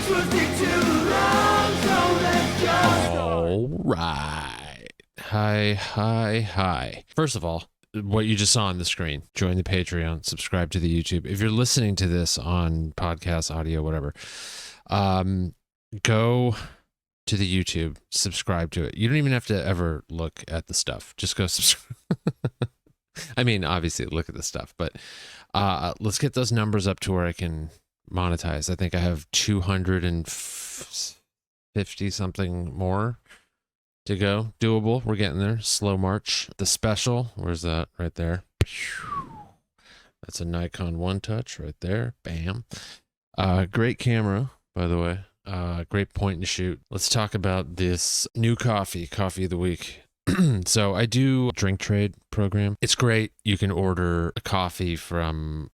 All right. Hi. First of all, what you just saw on the screen, join the Patreon, subscribe to the YouTube. If you're listening to this on podcast, audio, whatever, go to the YouTube, subscribe to it. You don't even have to ever look at the stuff. Just go subscribe. I mean, obviously look at the stuff, but let's get those numbers up to where I can monetize. I think I have 250 something more to go. Doable. We're getting there. Slow march. The special. Where's that? Right there. That's a Nikon One Touch right there. Bam. Great camera, by the way. Great point and shoot. Let's talk about this new coffee of the week. So I do drink trade program. It's great. You can order a coffee from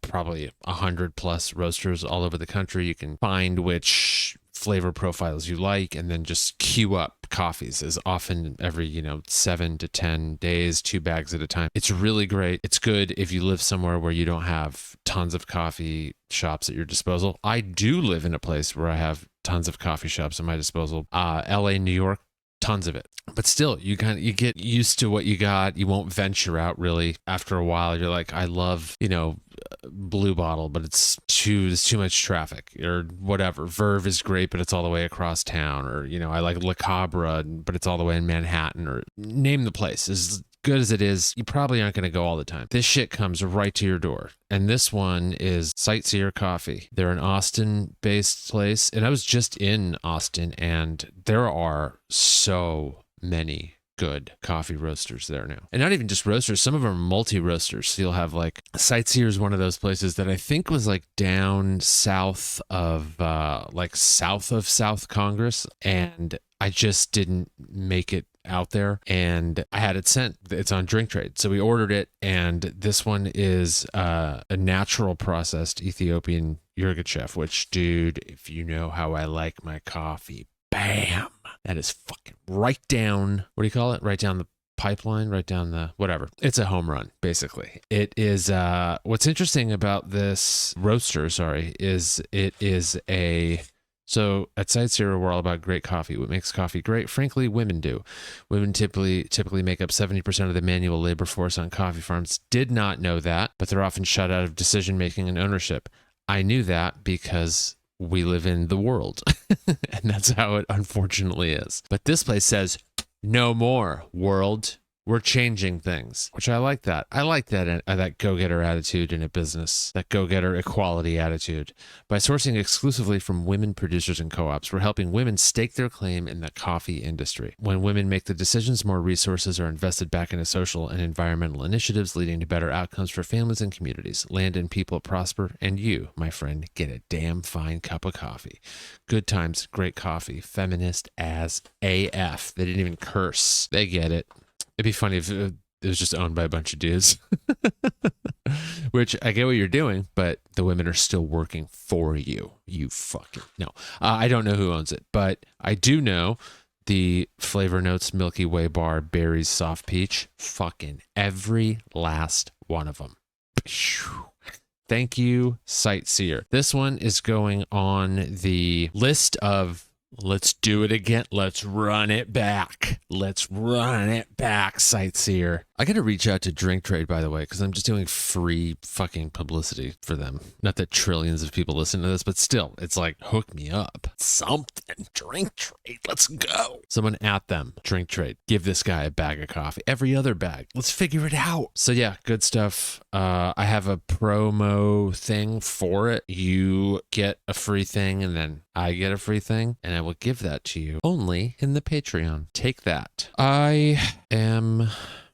probably 100 plus roasters all over the country. You can find which flavor profiles you like and then just queue up coffees as often every 7 to 10 days, 2 bags at a time. It's really great. It's good if you live somewhere where you don't have tons of coffee shops at your disposal. I do live in a place where I have tons of coffee shops at my disposal. LA, New York, tons of it. But still, you get used to what you got. You won't venture out really. After a while, you're like, I love, Blue Bottle, but there's too much traffic or whatever. Verve is great, but it's all the way across town. Or, I like La Cabra, but it's all the way in Manhattan. Or name the place. As good as it is, you probably aren't going to go all the time. This shit comes right to your door. And this one is Sightseer Coffee. They're an Austin-based place. And I was just in Austin, and there are so many good coffee roasters there now. And not even just roasters, some of them are multi-roasters. So you'll have Sightseer is one of those places that I think was down south of South Congress, and I just didn't make it out there, and I had it sent. It's on Drink Trade, so we ordered it, and this one is a natural processed Ethiopian Yirgacheffe, which, dude, if you know how I like my coffee, bam, that is fucking right down, what do you call it? Right down the pipeline, right down the whatever. It's a home run, basically. It is, what's interesting about this roaster, is it is so at Sightseer, we're all about great coffee. What makes coffee great? Frankly, women do. Women typically make up 70% of the manual labor force on coffee farms. Did not know that, but they're often shut out of decision-making and ownership. I knew that because we live in the world, and that's how it unfortunately is. But this place says, no more, world. We're changing things, which I like that. I like that go-getter attitude in a business, that go-getter equality attitude. By sourcing exclusively from women producers and co-ops, we're helping women stake their claim in the coffee industry. When women make the decisions, more resources are invested back into social and environmental initiatives, leading to better outcomes for families and communities. Land and people prosper, and you, my friend, get a damn fine cup of coffee. Good times, great coffee, feminist as AF. They didn't even curse. They get it. It'd be funny if it was just owned by a bunch of dudes, which I get what you're doing, but the women are still working for you. You fucking no. I don't know who owns it, but I do know the flavor notes, Milky Way bar, berries, soft peach, fucking every last one of them. Thank you, Sightseer. This one is going on the list of let's do it again. Let's run it back. Let's run it back, Sightseer. I got to reach out to Drink Trade, by the way, because I'm just doing free fucking publicity for them. Not that trillions of people listen to this, but still, it's like, hook me up. Something. Drink Trade. Let's go. Someone at them. Drink Trade. Give this guy a bag of coffee. Every other bag. Let's figure it out. So yeah, good stuff. I have a promo thing for it. You get a free thing, and then I get a free thing, and I will give that to you only in the Patreon. Take that. I am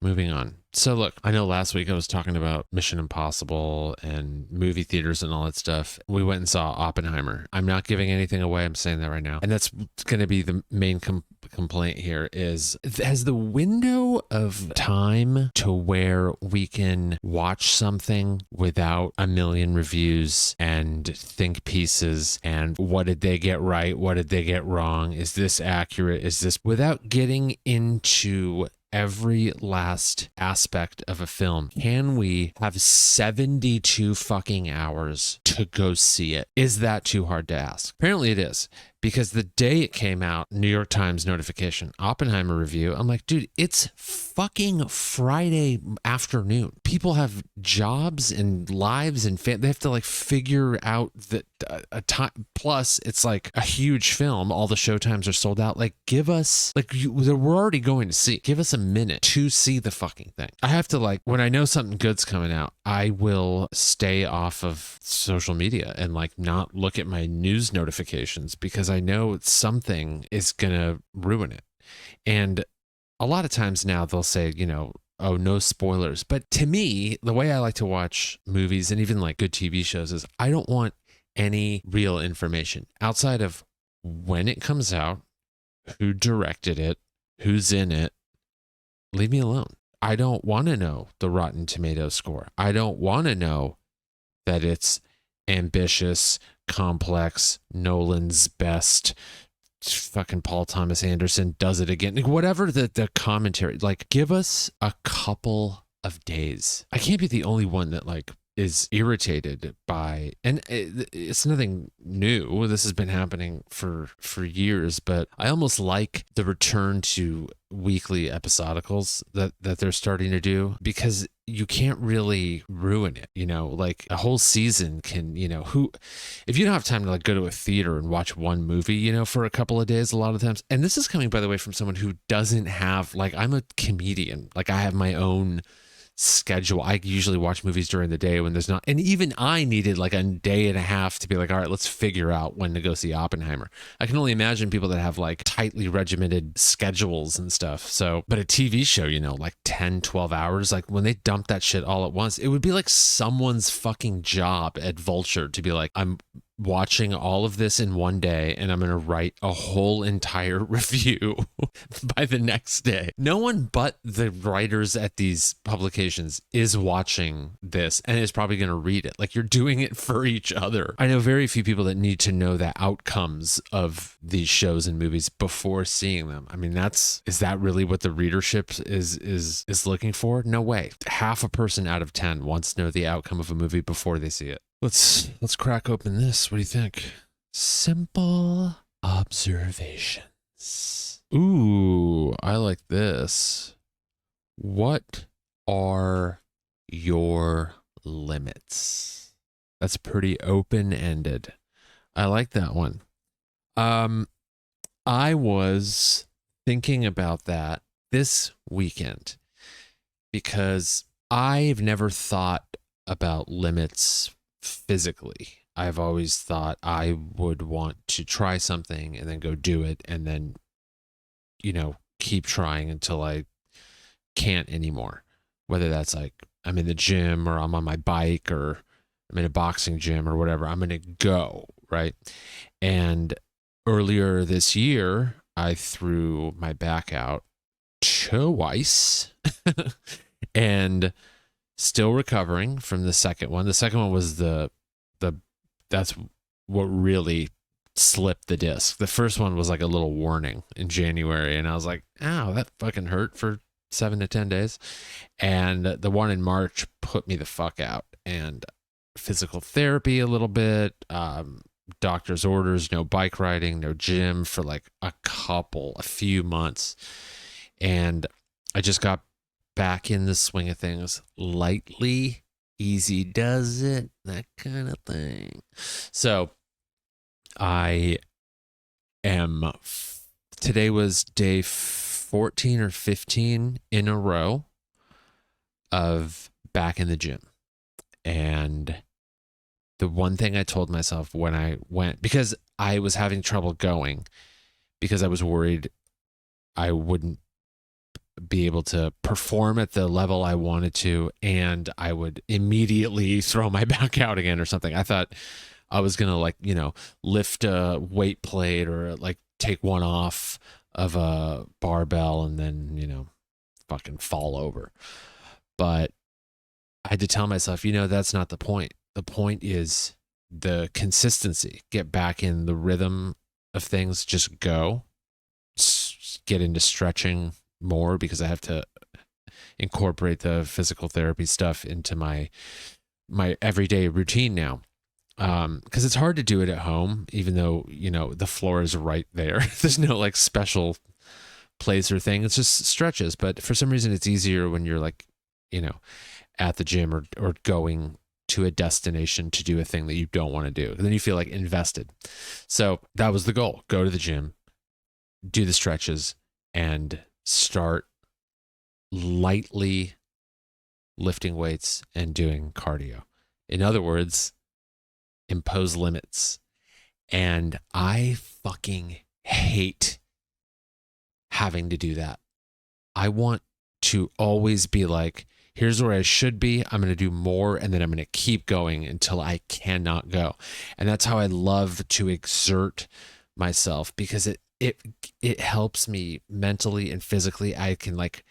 moving on. So look, I know last week I was talking about Mission Impossible and movie theaters and all that stuff. We went and saw Oppenheimer. I'm not giving anything away. I'm saying that right now. And that's going to be the main complaint here is, has the window of time to where we can watch something without a million reviews and think pieces and what did they get right? What did they get wrong? Is this accurate? Is this, without getting into every last aspect of a film. Can we have 72 fucking hours to go see it? Is that too hard to ask? Apparently it is, because the day it came out, New York Times notification, Oppenheimer review, I'm like, dude, it's fucking Friday afternoon. People have jobs and lives and they have to like figure out that a time. Plus, it's like a huge film. All the showtimes are sold out. Like, give us, like, we're already going to see. Give us a minute to see the fucking thing. I have to, like, when I know something good's coming out, I will stay off of social media and like not look at my news notifications, because I know something is gonna ruin it. And a lot of times now they'll say, you know, oh, no spoilers. But to me, the way I like to watch movies and even like good TV shows is I don't want any real information outside of when it comes out, who directed it, who's in it. Leave me alone. I don't want to know the Rotten Tomatoes score. I don't want to know that it's ambitious, complex, Nolan's best, fucking Paul Thomas Anderson does it again. Whatever the commentary, like, give us a couple of days. I can't be the only one that like is irritated by, and it's nothing new. This has been happening for years, but I almost like the return to weekly episodicals that they're starting to do, because you can't really ruin it. You know, like a whole season can, you know, if you don't have time to like go to a theater and watch one movie, you know, for a couple of days, a lot of times. And this is coming, by the way, from someone who doesn't have, like, I'm a comedian, like I have my own schedule. I usually watch movies during the day when there's not, and even I needed like a day and a half to be like, all right, let's figure out when to go see Oppenheimer. I can only imagine people that have like tightly regimented schedules and stuff. So, but a TV show, you know, like 10, 12 hours, like when they dump that shit all at once, it would be like someone's fucking job at Vulture to be like, I'm watching all of this in one day and I'm going to write a whole entire review by the next day. No one but the writers at these publications is watching this and is probably going to read it. Like, you're doing it for each other. I know very few people that need to know the outcomes of these shows and movies before seeing them. I mean, is that really what the readership is looking for? No way. Half a person out of 10 wants to know the outcome of a movie before they see it. Let's crack open this. What do you think? Simple observations. Ooh, I like this. What are your limits? That's pretty open-ended. I like that one. I was thinking about that this weekend because I've never thought about limits physically. I've always thought I would want to try something and then go do it and then, you know, keep trying until I can't anymore. Whether that's like I'm in the gym or I'm on my bike or I'm in a boxing gym or whatever, I'm going to go, right? And earlier this year, I threw my back out twice and still recovering from the second one. The second one was that's what really slipped the disc. The first one was like a little warning in January, and I was like, ow, that fucking hurt for 7 to 10 days. And the one in March put me the fuck out, and physical therapy a little bit, doctor's orders, no bike riding, no gym for like a few months. And I just got back in the swing of things lightly. Easy does it, that kind of thing. So I am, today was day 14 or 15 in a row of back in the gym. And the one thing I told myself when I went, because I was having trouble going, because I was worried I wouldn't be able to perform at the level I wanted to, and I would immediately throw my back out again or something. I thought I was going to, like, you know, lift a weight plate or like take one off of a barbell and then, you know, fucking fall over. But I had to tell myself, you know, that's not the point. The point is the consistency. Get back in the rhythm of things. Just go. Get into stretching more because I have to incorporate the physical therapy stuff into my everyday routine now. Because it's hard to do it at home, even though, the floor is right there. There's no like special place or thing. It's just stretches. But for some reason, it's easier when you're like, at the gym or going to a destination to do a thing that you don't want to do. And then you feel like invested. So that was the goal. Go to the gym, do the stretches, and start lightly lifting weights and doing cardio. In other words, impose limits. And I fucking hate having to do that. I want to always be like, here's where I should be. I'm going to do more, and then I'm going to keep going until I cannot go. And that's how I love to exert myself, because it helps me mentally and physically. I can like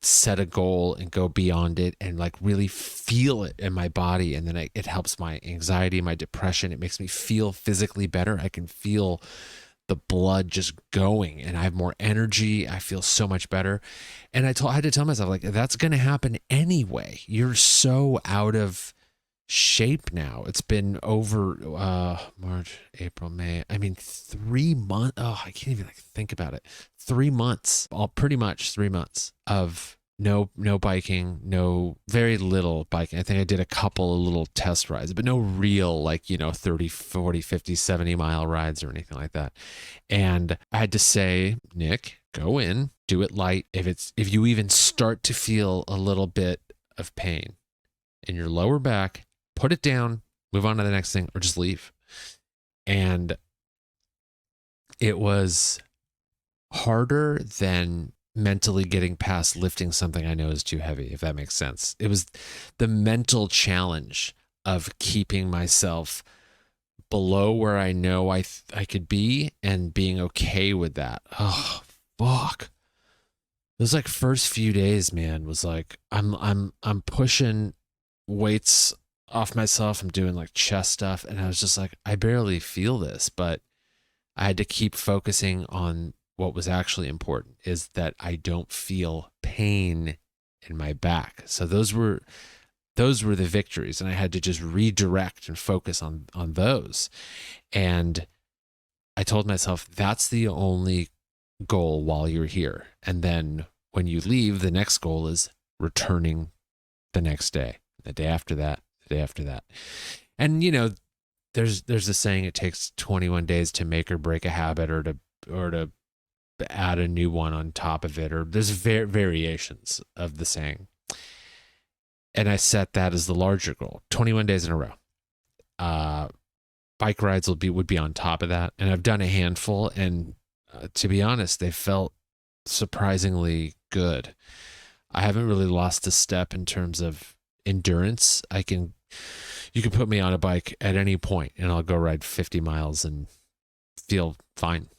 set a goal and go beyond it and like really feel it in my body. And then it helps my anxiety, my depression. It makes me feel physically better. I can feel the blood just going, and I have more energy. I feel so much better. And I had to tell myself, like, that's going to happen anyway. You're so out of shape now. It's been over March, April, May. I mean, 3 months. Oh, I can't even like think about it. 3 months, pretty much 3 months of no biking, very little biking. I think I did a couple of little test rides, but no real like, 30, 40, 50, 70 mile rides or anything like that. And I had to say, Nick, go in, do it light. If you even start to feel a little bit of pain in your lower back, put it down, move on to the next thing, or just leave. And it was harder than mentally getting past lifting something I know is too heavy, if that makes sense. It was the mental challenge of keeping myself below where I know I could be and being okay with that. Oh, fuck. Those like first few days, man, was like I'm pushing weights off myself. I'm doing like chest stuff, and I was just like, I barely feel this, but I had to keep focusing on what was actually important, is that I don't feel pain in my back. So those were the victories, and I had to just redirect and focus on those. And I told myself, that's the only goal while you're here. And then when you leave, the next goal is returning the next day, the day after that, the day after that. And there's a saying, it takes 21 days to make or break a habit, or to add a new one on top of it, or there's variations of the saying. And I set that as the larger goal, 21 days in a row. Bike rides would be on top of that. And I've done a handful, and to be honest, they felt surprisingly good. I haven't really lost a step in terms of endurance. You can put me on a bike at any point and I'll go ride 50 miles and feel fine.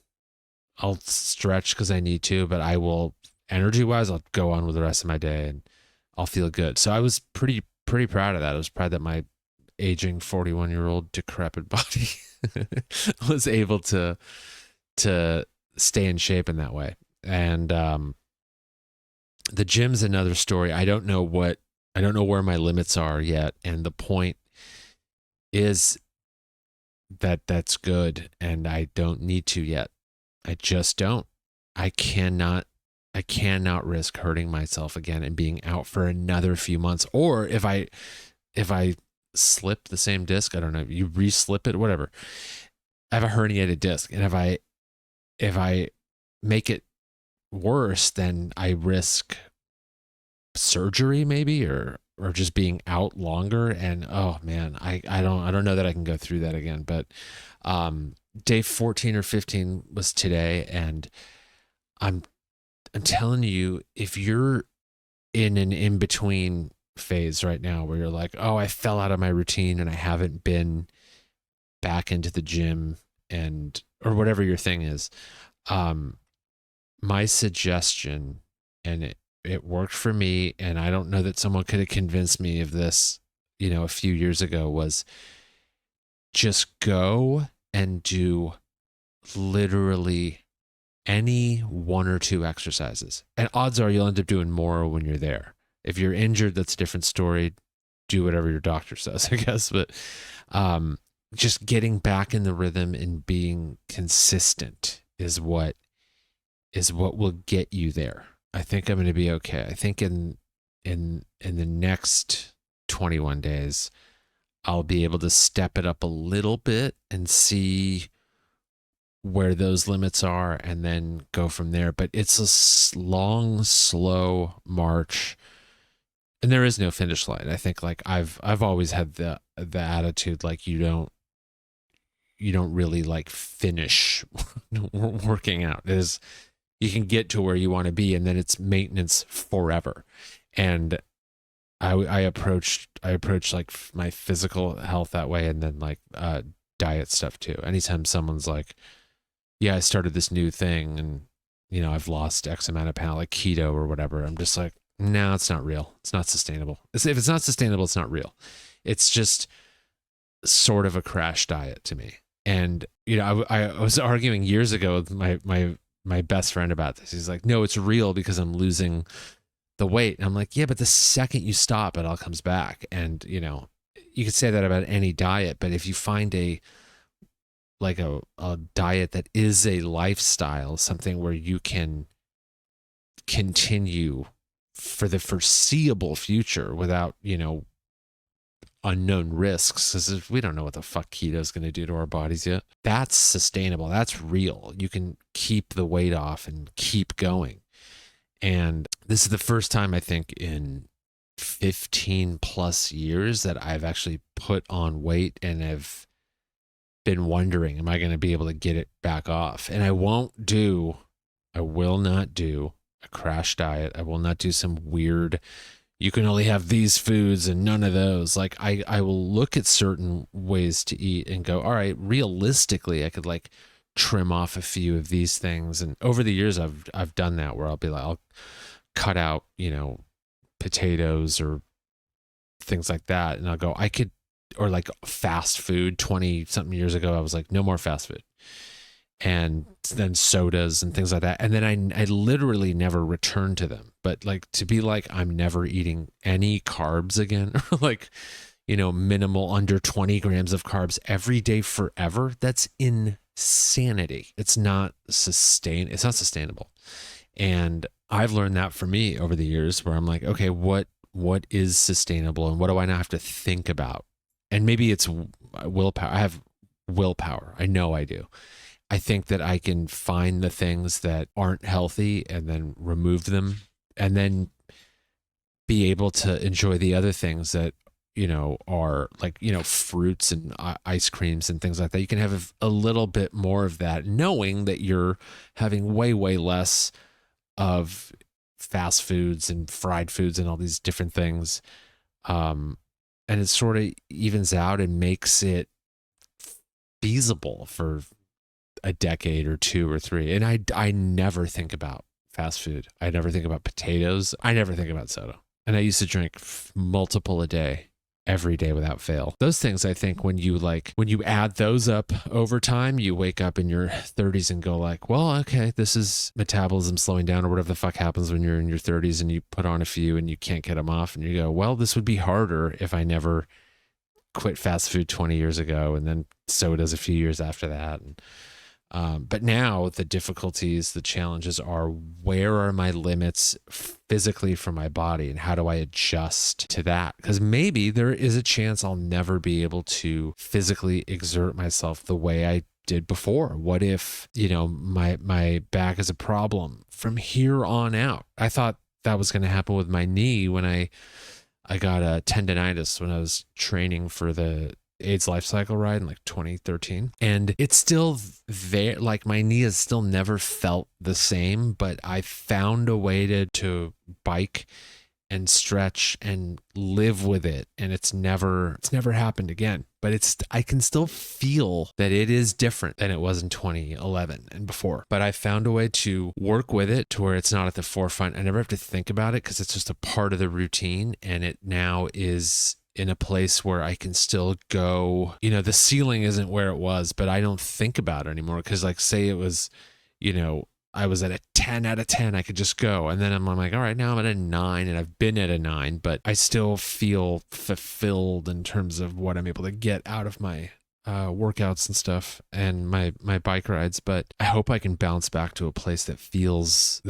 I'll stretch because I need to, but I will, energy wise, I'll go on with the rest of my day and I'll feel good. So I was pretty proud of that. I was proud that my aging 41-year-old decrepit body was able to stay in shape in that way. And the gym's another story. I don't know where my limits are yet. And the point is that that's good, and I don't need to yet. I just don't. I cannot risk hurting myself again and being out for another few months. Or if I slip the same disc, I don't know, you re-slip it, whatever. I have a herniated disc, and if I make it worse, then I risk surgery maybe, or just being out longer. And oh man, I don't know that I can go through that again. But day 14 or 15 was today, and I'm telling you, if you're in an in-between phase right now where you're like, oh, I fell out of my routine and I haven't been back into the gym, or whatever your thing is, my suggestion, and it worked for me, and I don't know that someone could have convinced me of this, a few years ago, was just go and do literally any 1 or 2 exercises. And odds are you'll end up doing more when you're there. If you're injured, that's a different story. Do whatever your doctor says, I guess. But just getting back in the rhythm and being consistent is what will get you there. I think I'm going to be okay. I think in the next 21 days, I'll be able to step it up a little bit and see where those limits are and then go from there. But it's a long, slow march, and there is no finish line. I think like I've always had the attitude like you don't really like finish working out. It is, you can get to where you want to be, and then it's maintenance forever. And I approached like my physical health that way, and then like diet stuff too. Anytime someone's like, yeah, I started this new thing and I've lost X amount of pounds, like keto or whatever, I'm just like, no, it's not real. It's not sustainable. If it's not sustainable, it's not real. It's just sort of a crash diet to me. And I was arguing years ago with my best friend about this. He's like, no, it's real because I'm losing the weight. And I'm like, yeah, but the second you stop, it all comes back. And you could say that about any diet, but if you find a diet that is a lifestyle, something where you can continue for the foreseeable future without, unknown risks, because we don't know what the fuck keto is going to do to our bodies yet. That's sustainable. That's real. You can keep the weight off and keep going. And this is the first time I think in 15 plus years that I've actually put on weight and have been wondering, am I going to be able to get it back off? And I will not do a crash diet. I will not do some weird, you can only have these foods and none of those. Like I will look at certain ways to eat and go, all right, realistically, I could like trim off a few of these things. And over the years, I've done that where I'll be like, I'll cut out, potatoes or things like that. And I'll go, or like fast food. 20 something years ago, I was like, no more fast food. And then sodas and things like that. And then I literally never returned to them. But like to be like, I'm never eating any carbs again, or like, minimal under 20 grams of carbs every day forever. That's insanity. It's not sustainable. And I've learned that for me over the years where I'm like, okay, what is sustainable and what do I not have to think about? And maybe it's willpower. I have willpower. I know I do. I think that I can find the things that aren't healthy and then remove them and then be able to enjoy the other things that, are like, fruits and ice creams and things like that. You can have a little bit more of that, knowing that you're having way, way less of fast foods and fried foods and all these different things. And it sort of evens out and makes it feasible for a decade or 2 or 3. And I never think about fast food. I never think about potatoes. I never think about soda. And I used to drink multiple a day, every day without fail. Those things, I think when you add those up over time, you wake up in your 30s and go like, well, okay, this is metabolism slowing down or whatever the fuck happens when you're in your 30s and you put on a few and you can't get them off. And you go, well, this would be harder if I never quit fast food 20 years ago and then sodas a few years after that. And but now the difficulties, the challenges are, where are my limits physically for my body and how do I adjust to that? Because maybe there is a chance I'll never be able to physically exert myself the way I did before. What if, my back is a problem from here on out? I thought that was going to happen with my knee when I got a tendonitis when I was training for the AIDS life cycle ride in like 2013. And it's still there. Like my knee has still never felt the same, but I found a way to bike and stretch and live with it. And it's never happened again, but I can still feel that it is different than it was in 2011 and before, but I found a way to work with it to where it's not at the forefront. I never have to think about it because it's just a part of the routine. And it now is in a place where I can still go, the ceiling isn't where it was, but I don't think about it anymore. Cause like say it was, I was at a 10 out of 10. I could just go. And then I'm like, all right, now I'm at a 9, and I've been at a 9, but I still feel fulfilled in terms of what I'm able to get out of my workouts and stuff and my bike rides. But I hope I can bounce back to a place that feels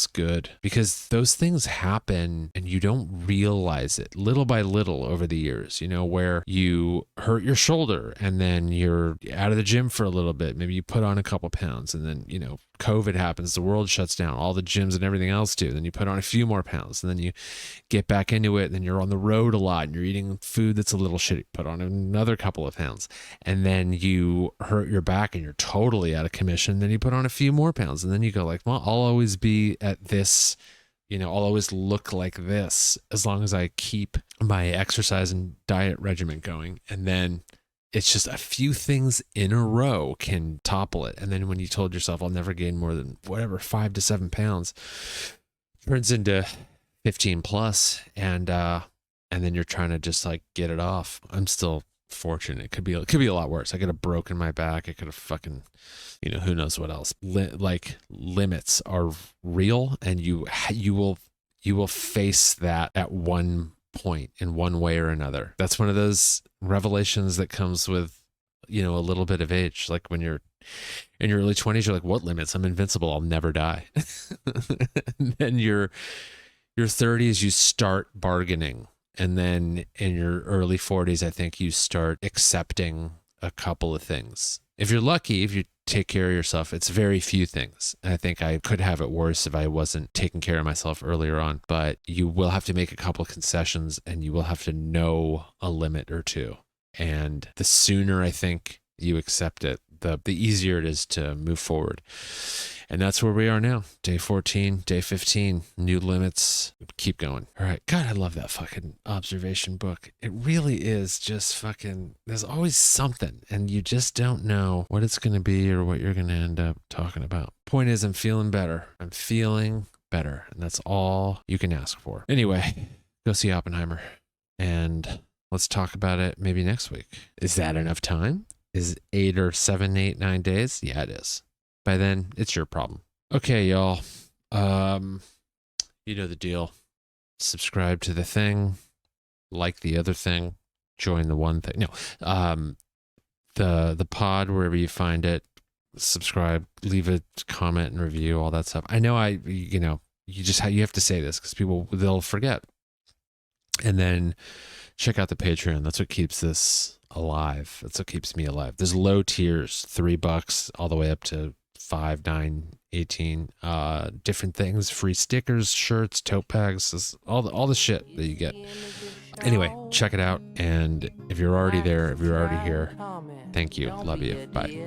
good, because those things happen and you don't realize it little by little over the years, you know, where you hurt your shoulder and then you're out of the gym for a little bit. Maybe you put on a couple pounds, and then, you know, COVID happens, the world shuts down, all the gyms and everything else do. Then you put on a few more pounds, and then you get back into it. And then you're on the road a lot and you're eating food that's a little shitty, put on another couple of pounds, and then you hurt your back and you're totally out of commission. Then you put on a few more pounds, and then you go like, well, I'll always be at this, you know, I'll always look like this as long as I keep my exercise and diet regimen going. And then it's just a few things in a row can topple it. And then when you told yourself, I'll never gain more than whatever, 5 to 7 pounds, turns into 15 plus. And then you're trying to just like get it off. I'm still fortunate. It could be a lot worse. I could have broken my back. I could have fucking, you know, who knows what else. Like limits are real, and you will face that at one point in one way or another. That's one of those revelations that comes with, you know, a little bit of age. Like when you're in your early 20s, you're like, what limits? I'm invincible. I'll never die. And then your 30s, you start bargaining. And then in your early 40s, I think you start accepting a couple of things. If you're lucky, if you take care of yourself, it's very few things. I think I could have it worse if I wasn't taking care of myself earlier on. But you will have to make a couple of concessions, and you will have to know a limit or two. And the sooner I think you accept it, the easier it is to move forward. And that's where we are now. Day 14, day 15, new limits. Keep going. All right. God, I love that fucking observation book. It really is just fucking, there's always something, and you just don't know what it's going to be or what you're going to end up talking about. Point is, I'm feeling better. I'm feeling better. And that's all you can ask for. Anyway, go see Oppenheimer, and let's talk about it maybe next week. Is that enough time? Is 8 or 7, 8, 9 days? Yeah, it is. By then, it's your problem. Okay, y'all. You know the deal. Subscribe to the thing, like the other thing, join the one thing. No, the pod, wherever you find it. Subscribe, leave a comment and review, all that stuff. I know you have to say this because they'll forget. And then check out the Patreon. That's what keeps this alive. That's what keeps me alive. There's low tiers, $3 all the way up to 5, 9, 18, different things, free stickers, shirts, tote bags, all the shit that you get. Anyway, check it out. And if you're already there, if you're already here, thank you. Love you. Bye.